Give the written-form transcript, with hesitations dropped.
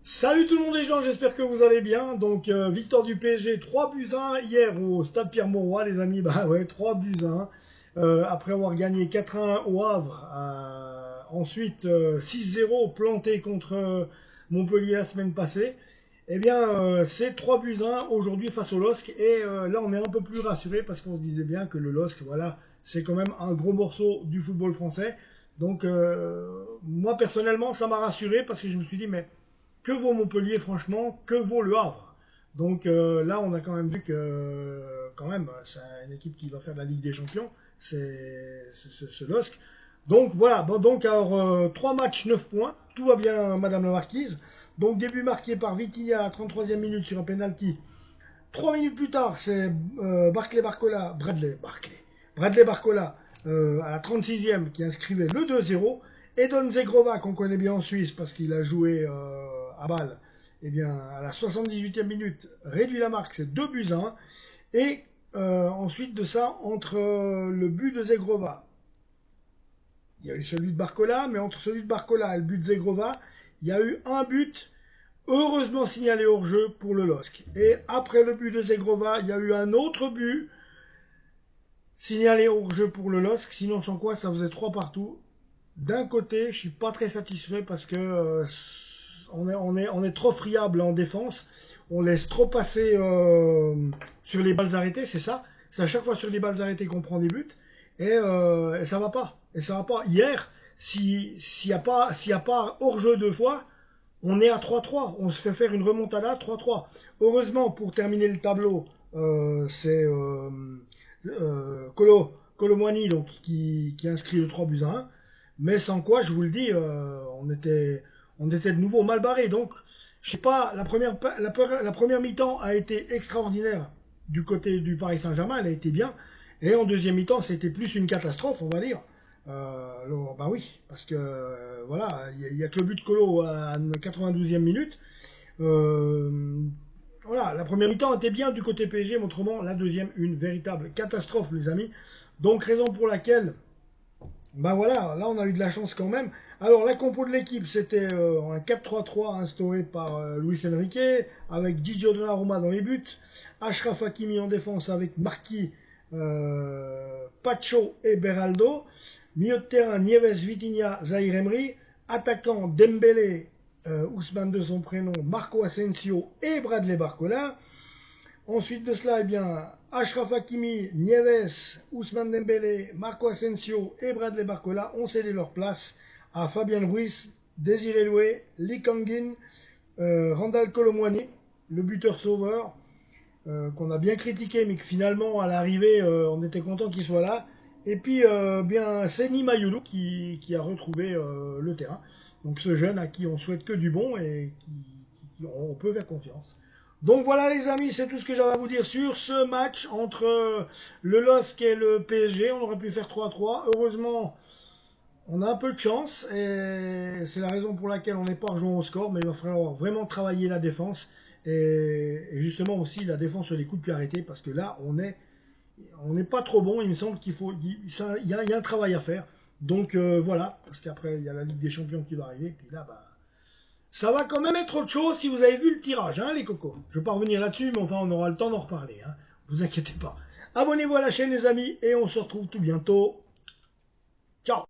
Salut tout le monde les gens, j'espère que vous allez bien. Donc victoire du PSG 3 buts 1 hier au stade Pierre-Mauroy les amis. Bah ouais, 3 buts 1. Après avoir gagné 4-1 au Havre. Ensuite 6-0 planté contre Montpellier la semaine passée. Eh bien c'est 3 buts 1 aujourd'hui face au LOSC. Et là on est un peu plus rassuré parce qu'on se disait bien que le LOSC, voilà, c'est quand même un gros morceau du football français. Donc moi personnellement ça m'a rassuré parce que je me suis dit mais que vaut Montpellier franchement, que vaut le Havre. Donc là, on a quand même vu que quand même, c'est une équipe qui va faire de la Ligue des Champions, c'est ce LOSC. Donc voilà, bon, donc alors 3 matchs, 9 points, tout va bien Madame la Marquise. Donc début marqué par Vitinha à la 33e minute sur un penalty. 3 minutes plus tard, c'est Bradley Barcola à la 36e qui inscrivait le 2-0. Edon Zegrova, qu'on connaît bien en Suisse parce qu'il a joué à Bâle, eh bien, à la 78e minute, réduit la marque, c'est 2 buts à 1. Et ensuite de ça, entre le but de Zegrova, il y a eu celui de Barcola, mais entre celui de Barcola et le but de Zegrova, il y a eu un but heureusement signalé hors jeu pour le LOSC. Et après le but de Zegrova, il y a eu un autre but signalé hors jeu pour le LOSC. Sinon, sans quoi, ça faisait 3 partout. D'un côté, je suis pas très satisfait parce que on est trop friable en défense. On laisse trop passer sur les balles arrêtées, c'est ça. C'est à chaque fois sur les balles arrêtées qu'on prend des buts. Et ça va pas. Et ça va pas. Hier, s'il y a pas hors-jeu 2 fois, on est à 3-3. On se fait faire une remontada 3-3. Heureusement, pour terminer le tableau, c'est Colomwani donc, qui inscrit le 3 buts à 1. Mais sans quoi, je vous le dis, on était de nouveau mal barré. Donc, je sais pas, la première mi-temps a été extraordinaire du côté du Paris Saint-Germain, elle a été bien. Et en deuxième mi-temps, c'était plus une catastrophe, on va dire. Alors, bah oui, parce que voilà, il y a que le but de Colo à la 92e minute. Euh, voilà, la première mi-temps était bien du côté PSG, mais autrement, la deuxième, une véritable catastrophe, les amis. Donc, raison pour laquelle ben voilà, là on a eu de la chance quand même. Alors la compo de l'équipe c'était un 4-3-3 instauré par Luis Enrique avec Gigio Donnarumma dans les buts, Achraf Hakimi en défense avec Marquis, Pacho et Beraldo, milieu de terrain Nieves, Vitinha, Zahir Emery, attaquant Dembélé, Ousmane de son prénom, Marco Asensio et Bradley Barcola. Ensuite de cela, eh bien, Achraf Hakimi, Nieves, Ousmane Dembélé, Marco Asensio et Bradley Barcola ont cédé leur place à Fabien Ruiz, Désiré Doué, Lee Kangin, Randal Colomwani, le buteur sauveur, qu'on a bien critiqué, mais que finalement, à l'arrivée, on était content qu'il soit là. Et puis, bien, Seni Mayoulou qui a retrouvé le terrain. Donc, ce jeune à qui on souhaite que du bon et qui on peut faire confiance. Donc voilà les amis, c'est tout ce que j'avais à vous dire sur ce match entre le LOSC et le PSG. On aurait pu faire 3-3. Heureusement, on a un peu de chance et c'est la raison pour laquelle on n'est pas rejoint au score, mais il va falloir vraiment travailler la défense et justement aussi la défense sur les coups de pied arrêtés parce que là, on n'est pas trop bon. Il me semble il y a un travail à faire. Donc voilà, parce qu'après, il y a la Ligue des Champions qui va arriver. Puis là, bah, ça va quand même être autre chose si vous avez vu le tirage, hein, les cocos. Je ne vais pas revenir là-dessus, mais enfin, on aura le temps d'en reparler. Hein. Vous inquiétez pas. Abonnez-vous à la chaîne, les amis, et on se retrouve tout bientôt. Ciao.